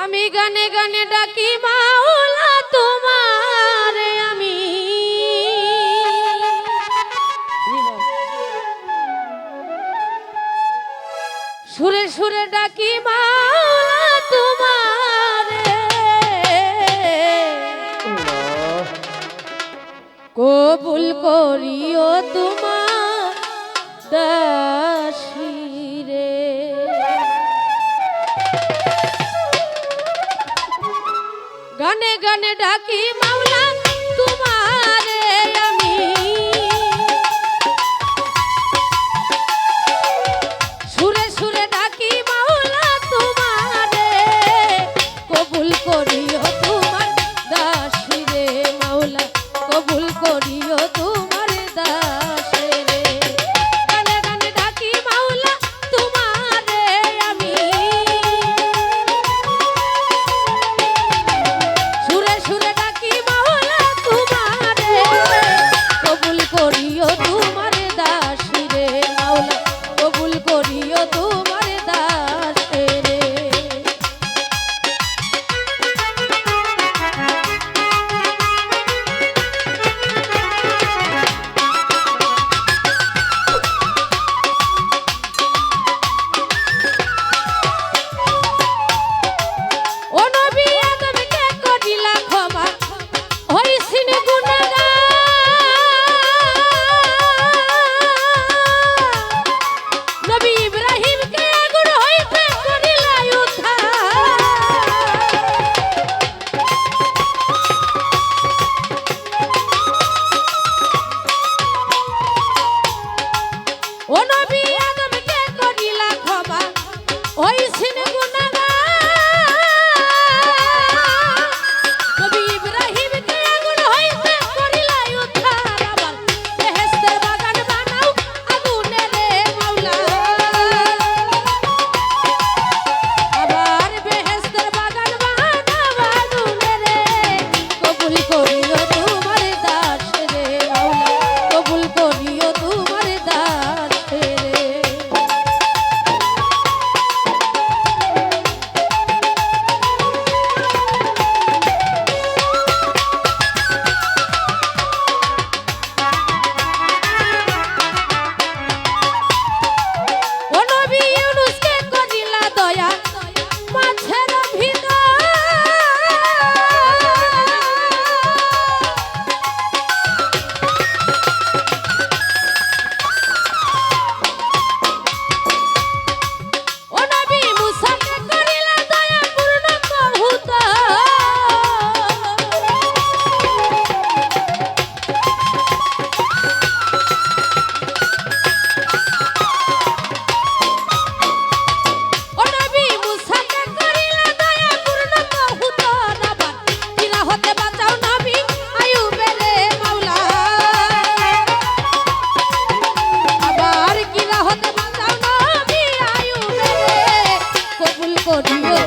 আমি গানে গানে ডাকি মাওলা তোমারে আমি সুরে সুরে ডাকি মাওলা তোমারে কবুল করিও তোমার দাসী রে। গানে গানে ডাকি মাওলা তোমারে আমি সুরে সুরে ডাকি মাওলা তোমারে কবুল করিও তোমার দাসী রে মাওলা কবুল করিও তোমার দাসী রে। গানে গানে ডাকি মাওলা তোমারে আমি সুরে সুরে ডাকি মাওলা তোমারে কবুল করিও তোমার দাসী রে মাওলা কবুল করিও তোমার দাসী রে। ও নবী আদমকে করিলা ক্ষমা হইছিন গুনাহগার নবী ইব্রাহিমকে আগুন হইতে করিলা উদ্ধার ও নবী আদমকে করিলা ক্ষমা হইছিন গুনাহগার নবী ইব্রাহিমকে আগুন হইতে করিলা উদ্ধার আবার বেহেশতের বাগান বানাও আগুনে রে মাওলা আবার বেহেশতের বাগান বানাও আগুনে রে কবুল করিও তোমার দাস রে মাওলা কবুল করিও তোমার দাস রে। ও নবী ইউনূসকে করিলা দয়া মাছের ভিতর ও নবী মূসাকে করিলা দয়া পূর্ণ কবুতর ও নবী মূসাকে করিলা দয়া পূর্ণ কবুতর আবার কিরা হতে বাঁচাও নবী আইয়ুবে রে মাওলা আবার কিরা হতে বাঁচাও নবী আইয়ুবে রে কবুল করিও